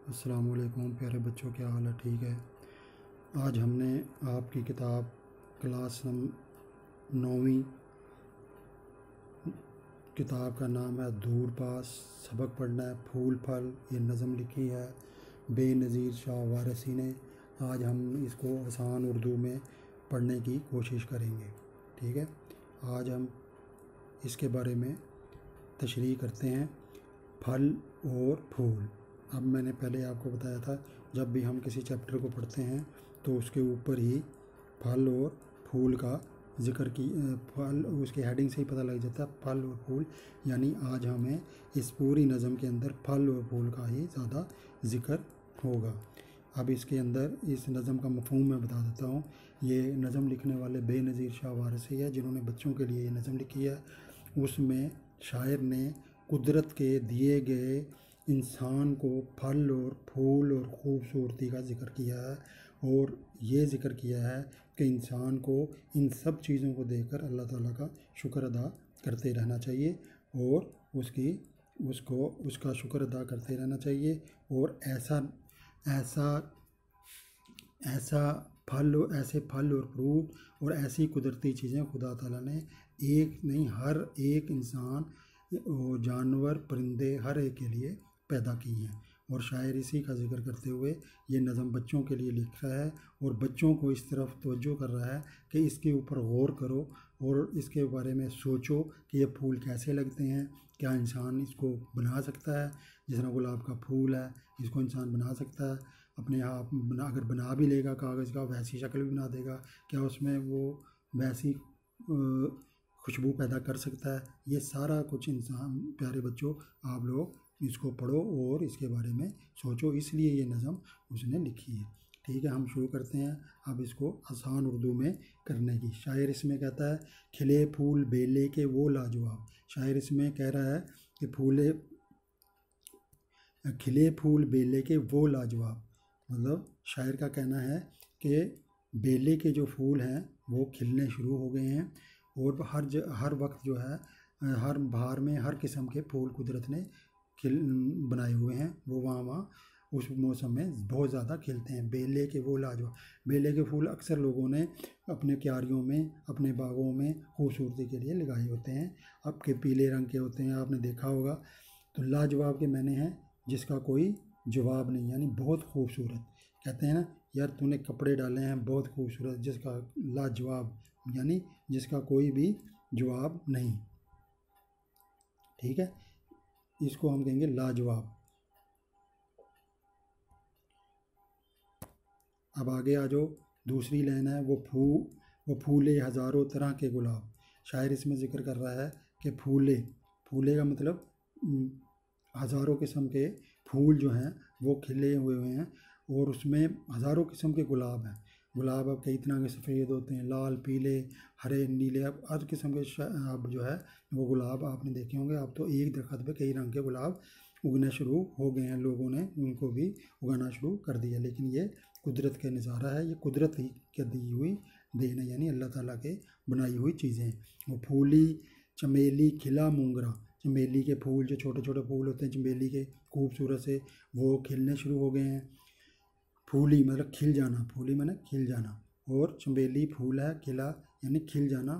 अस्सलाम वालेकुम प्यारे बच्चों, क्या हाल है? ठीक है। आज हमने आपकी किताब क्लास 9वीं किताब का नाम है दूर पास, सबक पढ़ना है फूल फल। ये नज़म लिखी है बेनज़ीर शाह वारसी ने। आज हम इसको आसान उर्दू में पढ़ने की कोशिश करेंगे। ठीक है, आज हम इसके बारे में तशरीह करते हैं, फल और फूल। अब मैंने पहले आपको बताया था, जब भी हम किसी चैप्टर को पढ़ते हैं तो उसके ऊपर ही फल और फूल का ज़िक्र की फल उसके हेडिंग से ही पता लग जाता है, फल और फूल। यानी आज हमें इस पूरी नज़म के अंदर फल और फूल का ही ज़्यादा ज़िक्र होगा। अब इसके अंदर इस नज़म का मफ़हूम मैं बता देता हूँ। ये नज़म लिखने वाले बेनज़ीर शाह वारसी है, जिन्होंने बच्चों के लिए ये नज़म लिखी है। उसमें शायर ने कुदरत के दिए गए इंसान को फल और फूल और ख़ूबसूरती का ज़िक्र किया है, और ये ज़िक्र किया है कि इंसान को इन सब चीज़ों को देखकर अल्लाह ताला का शुक्र अदा करते रहना चाहिए, और उसका शुक्र अदा करते रहना चाहिए। और ऐसा ऐसे फल और फ्रूट और ऐसी कुदरती चीज़ें खुदा ताला ने एक नहीं हर एक इंसान और जानवर परिंदे हर एक के लिए पैदा की हैं। और शायर इसी का जिक्र करते हुए ये नज़म बच्चों के लिए लिख रहा है, और बच्चों को इस तरफ तवज्जो कर रहा है कि इसके ऊपर गौर करो और इसके बारे में सोचो कि ये फूल कैसे लगते हैं, क्या इंसान इसको बना सकता है? जिस तरह गुलाब का फूल है, इसको इंसान बना सकता है अपने आप अगर बना भी लेगा कागज़ का, वैसी शक्ल भी बना देगा, क्या उसमें वो वैसी खुशबू पैदा कर सकता है? ये सारा कुछ इंसान प्यारे बच्चों, आप लोग इसको पढ़ो और इसके बारे में सोचो, इसलिए ये नज़म उसने लिखी है। ठीक है, हम शुरू करते हैं अब इसको आसान उर्दू में करने की। शायर इसमें कहता है, खिले फूल बेले के वो लाजवाब। शायर इसमें कह रहा है कि खिले फूल बेले के वो लाजवाब, मतलब शायर का कहना है कि बेले के जो फूल हैं वो खिलने शुरू हो गए हैं, और हर वक्त जो है हर बहार में हर किस्म के फूल कुदरत ने बनाए हुए हैं, वो वहाँ उस मौसम में बहुत ज़्यादा खिलते हैं। बेले के वो लाजवाब, बेले के फूल अक्सर लोगों ने अपने क्यारियों में, अपने बागों में खूबसूरती के लिए लगाए होते हैं। अब के पीले रंग के होते हैं, आपने देखा होगा। तो लाजवाब के मैंने हैं जिसका कोई जवाब नहीं, यानी बहुत खूबसूरत। कहते हैं ना, यार तूने कपड़े डाले हैं बहुत खूबसूरत, जिसका लाजवाब यानी जिसका कोई भी जवाब नहीं। ठीक है, इसको हम कहेंगे लाजवाब। अब आगे आ जाओ, दूसरी लाइन है, वो फूले हज़ारों तरह के गुलाब। शायर इसमें ज़िक्र कर रहा है कि फूले का मतलब हज़ारों किस्म के फूल जो हैं वो खिले हुए हैं, और उसमें हज़ारों किस्म के गुलाब हैं। गुलाब अब कई तरह के सफ़ेद होते हैं, लाल, पीले, हरे, नीले, अब हर किस्म के अब जो है वो गुलाब आपने देखे होंगे। अब तो एक दरख्त पे कई रंग के गुलाब उगने शुरू हो गए हैं, लोगों ने उनको भी उगाना शुरू कर दिया। लेकिन ये कुदरत का नज़ारा है, ये कुदरत ही की दी हुई देन है, यानी अल्लाह ताला के बनाई हुई चीज़ें हैं। वो फूली चमेली खिला मोंगरा, चमेली के फूल जो छोटे छोटे फूल होते हैं चमेली के खूबसूरत से, वो खिलने शुरू हो गए हैं। फूली मतलब खिल जाना, फूली माने खिल जाना, और चमेली फूल है, खिला यानी खिल जाना,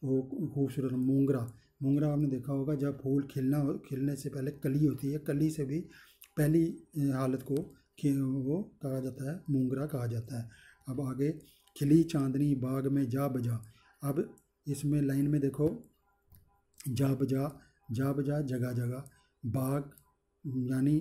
वो खूबसूरत। मोंगरा आपने देखा होगा, जब फूल खिलने से पहले कली होती है, कली से भी पहली हालत को वो कहा जाता है, मोंगरा कहा जाता है। अब आगे, खिली चांदनी बाग में जा बजा। अब इसमें लाइन में देखो, जा बजा जगह जगह, बाग यानी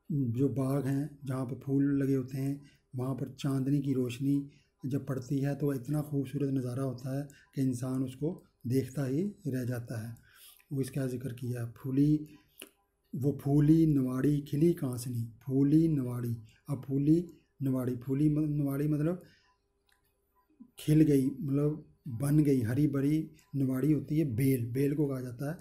जो बाग हैं जहाँ पर फूल लगे होते हैं, वहाँ पर चांदनी की रोशनी जब पड़ती है तो इतना खूबसूरत नज़ारा होता है कि इंसान उसको देखता ही रह जाता है। वो इसका जिक्र किया, वो फूली नवाड़ी खिली कांसनी, फूली नवाड़ी। अब फूली नवाड़ी मतलब खिल गई, मतलब बन गई, हरी भरी नवाड़ी होती है, बेल को कहा जाता है।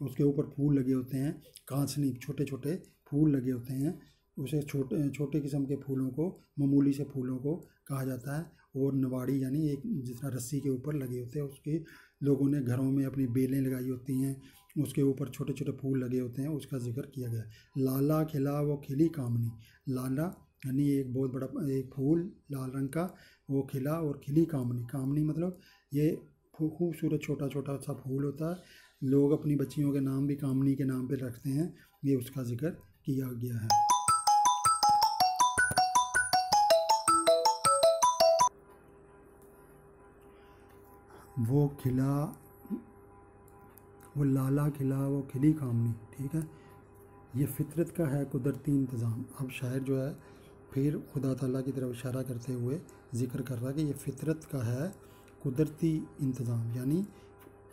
उसके ऊपर फूल लगे होते हैं, कांसनी छोटे छोटे फूल लगे होते हैं, उसे छोटे छोटे किस्म के फूलों को, मामूली से फूलों को कहा जाता है। और नवाड़ी यानी एक जिस तरह रस्सी के ऊपर लगे होते हैं, उसके लोगों ने घरों में अपनी बेलें लगाई होती हैं, उसके ऊपर छोटे छोटे फूल लगे होते हैं, उसका जिक्र किया गया। लाला खिला वो खिली कामनी, लाला यानी एक बहुत बड़ा एक फूल लाल रंग का, वो खिला और खिली कामनी, कामनी मतलब ये खूबसूरत छोटा छोटा सा फूल होता है, लोग अपनी बच्चियों के नाम भी कामनी के नाम पे रखते हैं, ये उसका जिक्र किया गया है। वो खिला वो लाला खिला वो खिली कामनी, ठीक है, ये फितरत का है कुदरती इंतज़ाम। अब शायर जो है फिर खुदा ताला की तरफ इशारा करते हुए ज़िक्र कर रहा है कि ये फितरत का है कुदरती इंतज़ाम, यानी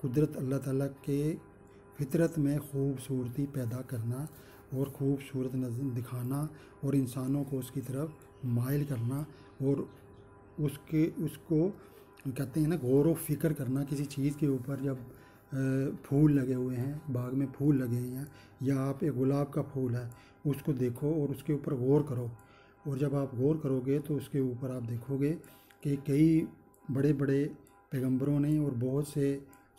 कुदरत अल्लाह ताला के फितरत में खूबसूरती पैदा करना और खूबसूरत नज़र दिखाना और इंसानों को उसकी तरफ माइल करना और उसको कहते हैं ना गौर व फिक्र करना किसी चीज़ के ऊपर। जब फूल लगे हुए हैं, बाग में फूल लगे हैं, या आप एक गुलाब का फूल है उसको देखो और उसके ऊपर गौर करो, और जब आप गौर करोगे तो उसके ऊपर आप देखोगे कि कई बड़े बड़े पैगंबरों ने और बहुत से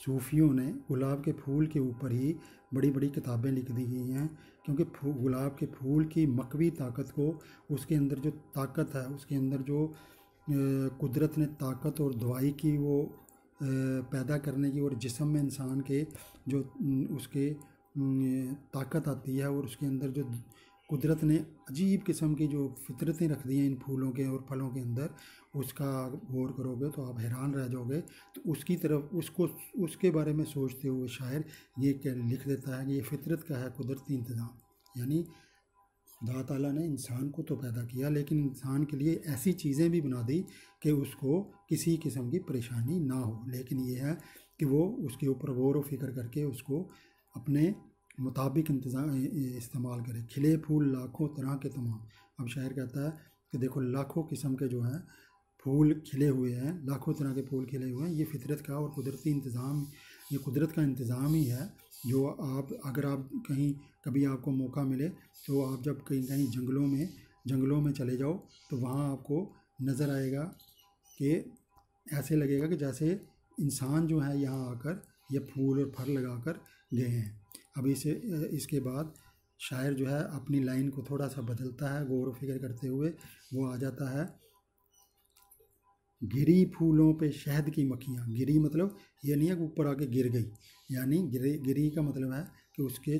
सूफियों ने गुलाब के फूल के ऊपर ही बड़ी बड़ी किताबें लिख दी गई हैं, क्योंकि गुलाब के फूल की मकवी ताकत को, उसके अंदर जो ताकत है, उसके अंदर जो कुदरत ने ताकत और दवाई की वो पैदा करने की, और जिस्म में इंसान के जो उसके ताकत आती है, और उसके अंदर जो कुदरत ने अजीब किस्म की जो फितरतें रख दी हैं इन फूलों के और फलों के अंदर, उसका गौर करोगे तो आप हैरान रह जाओगे। तो उसकी तरफ उसके बारे में सोचते हुए शायर ये लिख देता है कि ये फितरत का है कुदरती इंतज़ाम, यानी खुदा ताला ने इंसान को तो पैदा किया, लेकिन इंसान के लिए ऐसी चीज़ें भी बना दी कि उसको किसी किस्म की परेशानी ना हो, लेकिन ये है कि वो उसके ऊपर गौर व फिक्र करके उसको अपने मुताबिक इस्तेमाल करे। खिले फूल लाखों तरह के तमाम। अब शायर कहता है कि देखो लाखों किस्म के जो हैं फूल खिले हुए हैं, लाखों तरह के फूल खिले हुए हैं, ये फितरत का और कुदरती इंतज़ाम, ये कुदरत का इंतज़ाम ही है। जो आप अगर आप कहीं कभी आपको मौका मिले तो आप जब कहीं कहीं जंगलों में चले जाओ तो वहाँ आपको नज़र आएगा कि ऐसे लगेगा कि जैसे इंसान जो है यहाँ आकर ये फूल और फल लगाकर गए हैं। अब इसके बाद शायर जो है अपनी लाइन को थोड़ा सा बदलता है, गौर व फिक्र करते हुए वो आ जाता है, गिरी फूलों पे शहद की मक्खियाँ। गिरी मतलब ये नहीं है कि ऊपर आके गिर गई, यानी गिरी का मतलब है कि उसके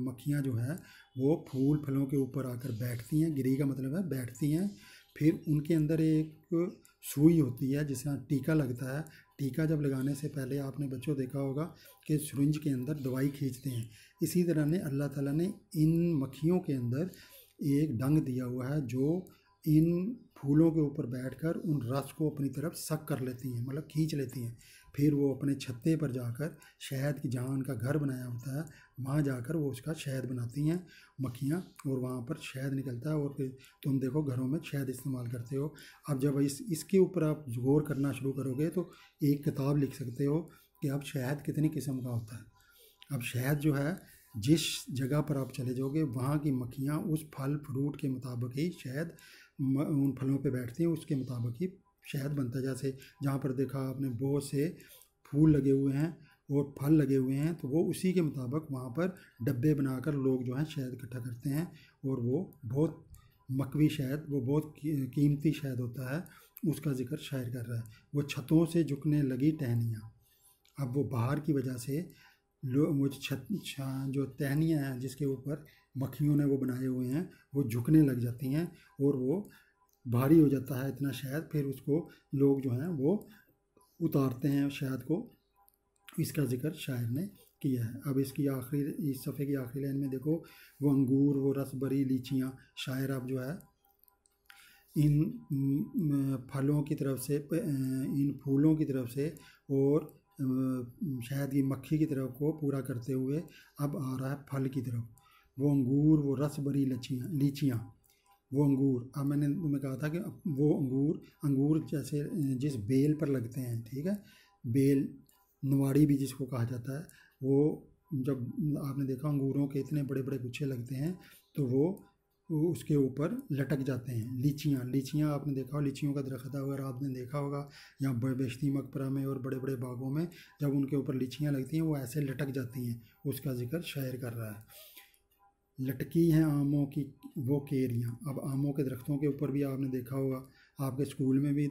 मक्खियाँ जो है वो फूल फलों के ऊपर आकर बैठती हैं। गिरी का मतलब है बैठती हैं। फिर उनके अंदर एक सुई होती है जिसका टीका लगता है। टीका जब लगाने से पहले आपने बच्चों देखा होगा कि सिरिंज के अंदर दवाई खींचते हैं। इसी तरह ने अल्लाह ताला ने इन मक्खियों के अंदर एक डंग दिया हुआ है जो इन फूलों के ऊपर बैठकर उन रस को अपनी तरफ सक कर लेती हैं, मतलब खींच लेती हैं। फिर वो अपने छत्ते पर जाकर शहद की, जहाँ उनका घर बनाया होता है, वहाँ जाकर वो उसका शहद बनाती हैं मक्खियाँ, और वहाँ पर शहद निकलता है। और फिर तुम देखो घरों में शहद इस्तेमाल करते हो। अब जब इसके ऊपर आप गौर करना शुरू करोगे तो एक किताब लिख सकते हो कि अब शहद कितनी किस्म का होता है। अब शहद जो है जिस जगह पर आप चले जाओगे वहाँ की मक्खियाँ उस फल फ्रूट के मुताबिक ही शहद उन फलों पे बैठती हैं, उसके मुताबिक ही शहद बनता है। जैसे जहाँ पर देखा आपने बहुत से फूल लगे हुए हैं और फल लगे हुए हैं, तो वो उसी के मुताबिक वहाँ पर डब्बे बनाकर लोग जो हैं शहद इकट्ठा करते हैं, और वो बहुत मकवी शहद, वो बहुत कीमती शहद होता है, उसका जिक्र शायर कर रहा है। वो छतों से झुकने लगी टहनियाँ। अब वो बाहर की वजह से वो जो टहनियाँ हैं जिसके ऊपर मक्खियों ने वो बनाए हुए हैं वो झुकने लग जाती हैं और वो भारी हो जाता है इतना शहद। फिर उसको लोग जो हैं वो उतारते हैं शहद को। इसका जिक्र शायर ने किया है। अब इस सफ़े की आखिरी लाइन में देखो, वो अंगूर, वो रस भरी लीचियाँ। शायर अब जो है इन फलों की तरफ से, इन फूलों की तरफ से और शहद की मक्खी की तरफ को पूरा करते हुए अब आ रहा है फल की तरफ। वो अंगूर, वो रस भरी लीचियाँ, वो अंगूर। अब मैंने तुम्हें कहा था कि वो अंगूर जैसे जिस बेल पर लगते हैं, ठीक है, बेल नवाड़ी भी जिसको कहा जाता है, वो जब आपने देखा अंगूरों के इतने बड़े बड़े गुच्छे लगते हैं तो वो वो उसके ऊपर लटक जाते हैं। लीचियाँ आपने देखा हो, लीचियों का दरख्त अगर आपने देखा होगा यहाँ बेशती मकबरा में और बड़े बड़े बागों में, जब उनके ऊपर लीचियाँ लगती हैं वो ऐसे लटक जाती हैं, उसका जिक्र शायर कर रहा है। लटकी हैं आमों की वो केरियाँ। अब आमों के दरख्तों के ऊपर भी आपने देखा होगा, आपके स्कूल में भी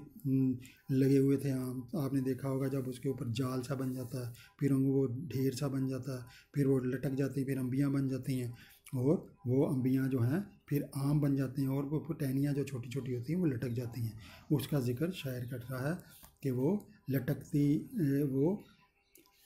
लगे हुए थे आम, आपने देखा होगा जब उसके ऊपर जाल सा बन जाता है, फिर वो ढेर सा बन जाता है, फिर वो लटक जाती है, फिर अम्बियाँ बन जाती हैं, और वो अम्बियाँ जो हैं फिर आम बन जाते हैं, और वो टहनियाँ जो छोटी छोटी होती हैं वो लटक जाती हैं। उसका जिक्र शायर कर रहा है कि वो लटकती, वो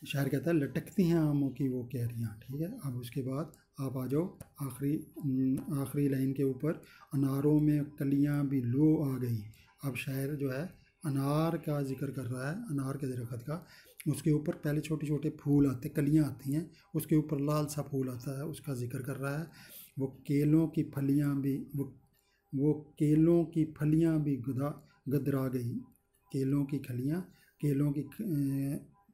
शायर कहता है लटकती हैं आमों की वो कैरियाँ। ठीक है, अब उसके बाद आप आ जाओ आखिरी लाइन के ऊपर, अनारों में कलियाँ भी लो आ गई। अब शायर जो है अनार का जिक्र कर रहा है, अनार के दरख्त का। उसके ऊपर पहले छोटे छोटे फूल आते, कलियाँ आती हैं, उसके ऊपर लाल सा फूल आता है, उसका जिक्र कर रहा है। वो केलों की फलियाँ भी वो केलों की फलियाँ भी गदरा गई। केलों की खलियाँ, केलों की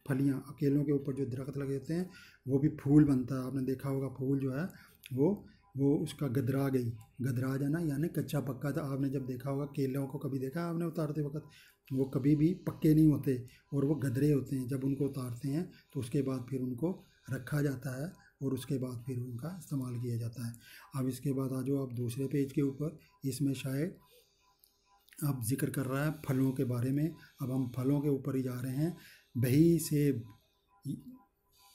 फलियाँ, केलों के ऊपर जो दरख्त लगे होते हैं वो भी फूल बनता है, आपने देखा होगा फूल जो है वो उसका गदरा गई। गदरा जाना यानी कच्चा पक्का था। आपने जब देखा होगा केलों को, कभी देखा आपने उतारते वक्त, वो कभी भी पक्के नहीं होते और वो गदरे होते हैं। जब उनको उतारते हैं तो उसके बाद फिर उनको रखा जाता है और उसके बाद फिर उनका इस्तेमाल किया जाता है। अब इसके बाद आ जाओ आप दूसरे पेज के ऊपर, इसमें शायद अब जिक्र कर रहा है फलों के बारे में। अब हम फलों के ऊपर ही जा रहे हैं। बही सेब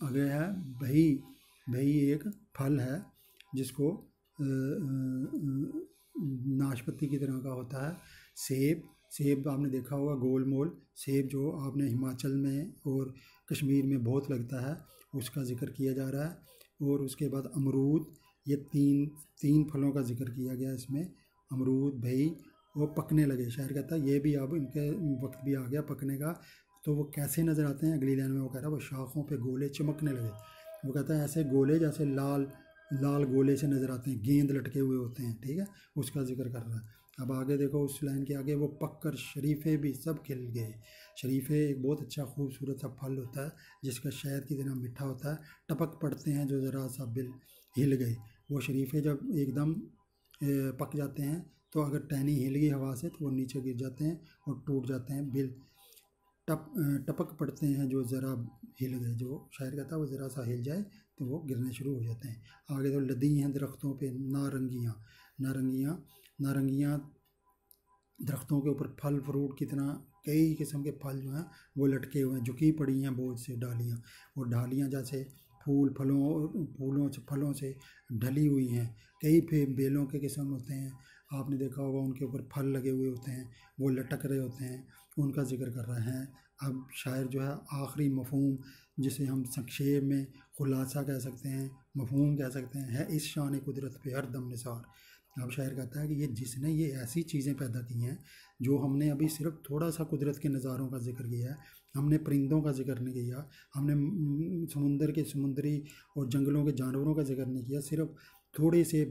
आगे है, बही बही एक फल है जिसको नाशपाती की तरह का होता है। सेब, सेब आपने देखा होगा गोल मोल सेब, जो आपने हिमाचल में और कश्मीर में बहुत लगता है, उसका जिक्र किया जा रहा है। और उसके बाद अमरूद, ये तीन फलों का जिक्र किया गया इसमें। अमरूद भई वो पकने लगे, शायर कहता है ये भी अब इनके वक्त भी आ गया पकने का। तो वो कैसे नज़र आते हैं, अगली लाइन में वो कह रहा है वो शाखों पे गोले चमकने लगे। वो कहता है ऐसे गोले जैसे लाल लाल गोले से नज़र आते हैं, गेंद लटके हुए होते हैं। ठीक है, उसका जिक्र कर रहा है। अब आगे देखो उस लाइन के आगे, वो पककर शरीफे भी सब खिल गए। शरीफे एक बहुत अच्छा खूबसूरत सा फल होता है जिसका शहद की तरह मीठा होता है। टपक पड़ते हैं जो ज़रा सा बिल हिल गए। वो शरीफे जब एकदम पक जाते हैं तो अगर टहनी हिल गई हवा से तो वो नीचे गिर जाते हैं और टूट जाते हैं। बिल टपक पड़ते हैं जो ज़रा हिल गए, जो शायर कहता है वो ज़रा सा हिल जाए तो वो गिरने शुरू हो जाते हैं। आगे तो लदी हैं दरख्तों पे नारंगियाँ, नारंगियाँ नारंगियाँ दरख्तों के ऊपर फल फ्रूट की तरह कई किस्म के फल जो हैं वो लटके हुए हैं, झुकी पड़ी हैं बोझ से डालियाँ। और डालियाँ जैसे फलों से ढली हुई हैं। कई बेलों के किस्म होते हैं, आपने देखा होगा उनके ऊपर फल लगे हुए होते हैं, वो लटक रहे होते हैं, उनका जिक्र कर रहे हैं। अब शायर जो है आखिरी मफहूम, जिसे हम संक्षेप में खुलासा कह सकते हैं, मफहूम कह सकते हैं, है इस शान कुदरत पे हर दम निसार। अब शायर कहता है कि ये जिसने ये ऐसी चीज़ें पैदा की हैं जो हमने अभी सिर्फ थोड़ा सा कुदरत के नज़ारों का जिक्र किया है, हमने परिंदों का जिक्र नहीं किया, हमने समुंदर के समुंदरी और जंगलों के जानवरों का जिक्र नहीं किया, सिर्फ थोड़े से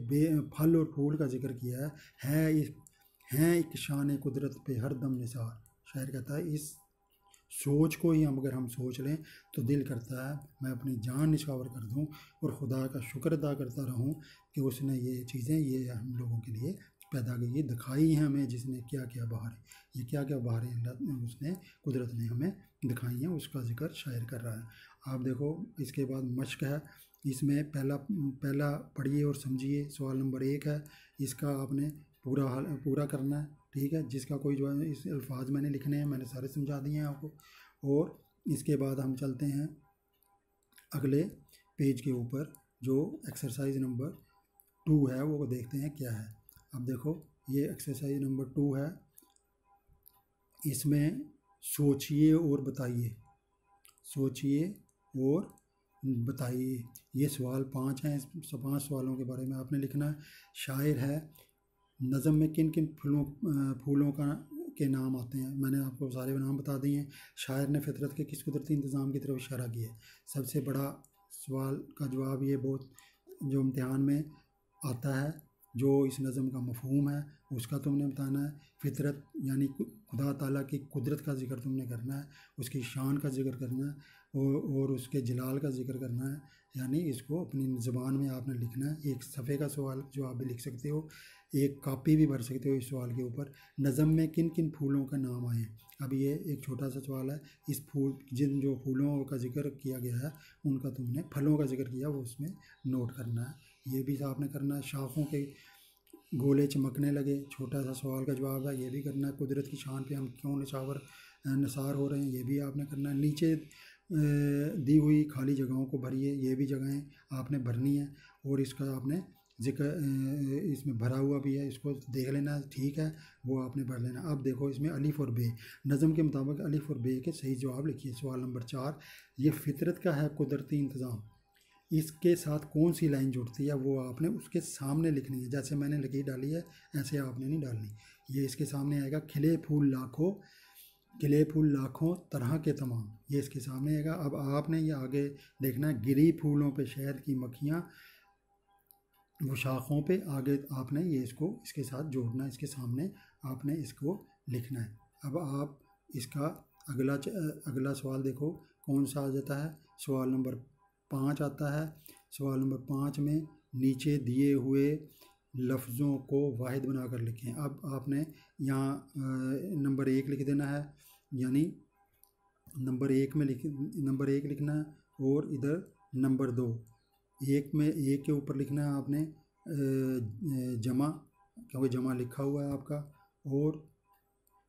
फल और फूल का जिक्र किया है एक शान कुदरत पे हर दम निसार। शायर कहता है इस सोच को ही हम अगर हम सोच लें तो दिल करता है मैं अपनी जान निछावर कर दूं और खुदा का शुक्र अदा करता रहूं कि उसने ये चीज़ें ये हम लोगों के लिए पैदा की, ये दिखाई हैं हमें, जिसने क्या क्या बहारें, ये क्या क्या बहारें उसने कुदरत ने हमें दिखाई हैं, उसका जिक्र शायर कर रहा है। आप देखो इसके बाद मश्क है, इसमें पहला पढ़िए और समझिए। सवाल नंबर 1 है, इसका आपने पूरा करना है। ठीक है, जिसका कोई जो है इस अल्फाज मैंने लिखने हैं, मैंने सारे समझा दिए हैं आपको। और इसके बाद हम चलते हैं अगले पेज के ऊपर, जो एक्सरसाइज नंबर 2 है वो देखते हैं क्या है। अब देखो ये एक्सरसाइज नंबर 2 है, इसमें सोचिए और बताइए, सोचिए और बताइए। ये सवाल 5 हैं, इस 5 सवालों के बारे में आपने लिखना है। शायर है, नज़म में किन किन फूलों के नाम आते हैं, मैंने आपको सारे नाम बता दिए हैं। शायर ने फितरत के किस कुदरती इंतज़ाम की तरफ इशारा किया है। सबसे बड़ा सवाल का जवाब ये बहुत जो इम्तिहान में आता है, जो इस नज़म का मफहूम है उसका तुमने बताना है। फितरत यानी खुदा ताला की कुदरत का जिक्र तुमने करना है, उसकी शान का जिक्र करना है और उसके जलाल का जिक्र करना है। यानी इसको अपनी ज़बान में आपने लिखना है। एक सफ़े का सवाल जो आप भी लिख सकते हो, एक कॉपी भी भर सकते हो इस सवाल के ऊपर। नज़म में किन किन फूलों का नाम आए। अब ये एक छोटा सा सवाल है, इस फूल जिन जो फूलों का जिक्र किया गया है उनका तुमने फलों का जिक्र किया वो उसमें नोट करना है। ये भी आपने करना है। शाखों के गोले चमकने लगे, छोटा सा सवाल का जवाब है, ये भी करना है। कुदरत की शान पे हम क्यों निसार हो रहे हैं, ये भी आपने करना है। नीचे दी हुई खाली जगहों को भरिए, ये भी जगहें आपने भरनी है और इसका आपने जिक्र इसमें भरा हुआ भी है, इसको देख लेना, ठीक है, वो आपने भर लेना। अब देखो इसमें अलिफ और बे, नज़म के मुताबिक अलिफ और बे के सही जवाब लिखिए। सवाल नंबर 4, ये फितरत का है कुदरती इंतज़ाम, इसके साथ कौन सी लाइन जुड़ती है वो आपने उसके सामने लिखनी है। जैसे मैंने लकीर डाली है ऐसे आपने नहीं डालनी। ये इसके सामने आएगा, खिले फूल लाखों तरह के तमाम, ये इसके सामने आएगा। अब आपने ये आगे देखना है, गिरी फूलों पे शहद की मक्खियाँ, वो शाखों पे आगे आपने ये इसको इसके साथ जोड़ना है, इसके सामने आपने इसको लिखना है। अब आप इसका अगला सवाल देखो कौन सा आ जाता है। सवाल नंबर 5 आता है। सवाल नंबर 5 में नीचे दिए हुए लफ्ज़ों को वाहिद बनाकर लिखें। अब आपने यहाँ नंबर 1 लिख देना है, यानी नंबर 1 लिखना है और इधर नंबर 2, एक के ऊपर लिखना है आपने जमा, क्योंकि जमा लिखा हुआ है आपका, और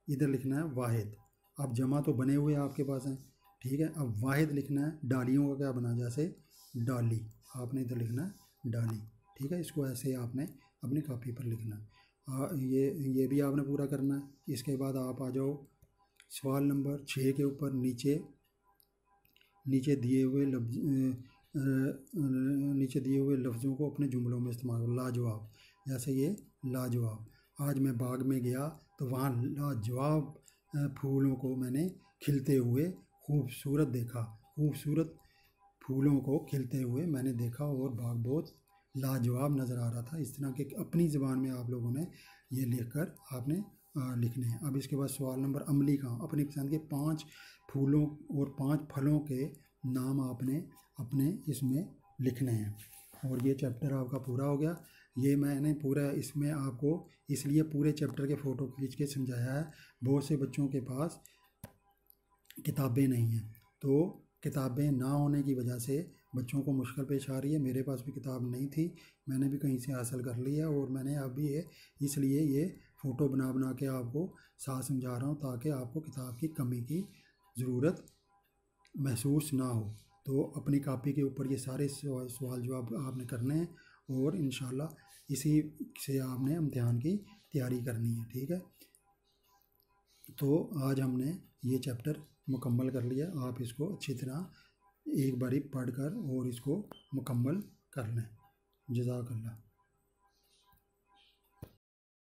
इधर लिखना है वाहिद। अब जमा तो बने हुए आपके पास हैं, ठीक है। अब वाहिद लिखना है, डालियों का क्या बना, जैसे डाली, आपने इधर लिखना है डाली, ठीक है। इसको ऐसे आपने अपनी कॉपी पर लिखना है। ये भी आपने पूरा करना है। इसके बाद आप आ जाओ सवाल नंबर 6 के ऊपर। नीचे दिए हुए लफ्ज़ों को अपने जुमलों में इस्तेमाल करो। लाजवाब, जैसे ये लाजवाब, आज मैं बाग में गया तो वहाँ लाजवाब फूलों को मैंने खिलते हुए खूबसूरत देखा, खूबसूरत फूलों को खिलते हुए मैंने देखा और बाग बहुत लाजवाब नज़र आ रहा था। इस तरह के अपनी ज़बान में आप लोगों ने ये लिखकर आपने लिखने हैं। अब इसके बाद सवाल नंबर अमली का, अपनी पसंद के 5 फूलों और 5 फलों के नाम आपने अपने इसमें लिखने हैं। और ये चैप्टर आपका पूरा हो गया। ये मैंने पूरा इसमें आपको इसलिए पूरे चैप्टर के फ़ोटो खींच के समझाया है। बहुत से बच्चों के पास किताबें नहीं हैं, तो किताबें ना होने की वजह से बच्चों को मुश्किल पेश आ रही है। मेरे पास भी किताब नहीं थी, मैंने भी कहीं से हासिल कर ली है और मैंने अभी इसलिए ये फ़ोटो बना के आपको साथ समझा रहा हूँ ताकि आपको किताब की कमी की ज़रूरत महसूस ना हो। तो अपनी कॉपी के ऊपर ये सारे सवाल जवाब आपने करने हैं और इंशाल्लाह इसी से आपने इम्तिहान की तैयारी करनी है, ठीक है। तो आज हमने ये चैप्टर मुकम्मल कर लिया। आप इसको अच्छी तरह एक बारी पढ़कर और इसको मुकम्मल कर लें। जज़ाकल्लाह।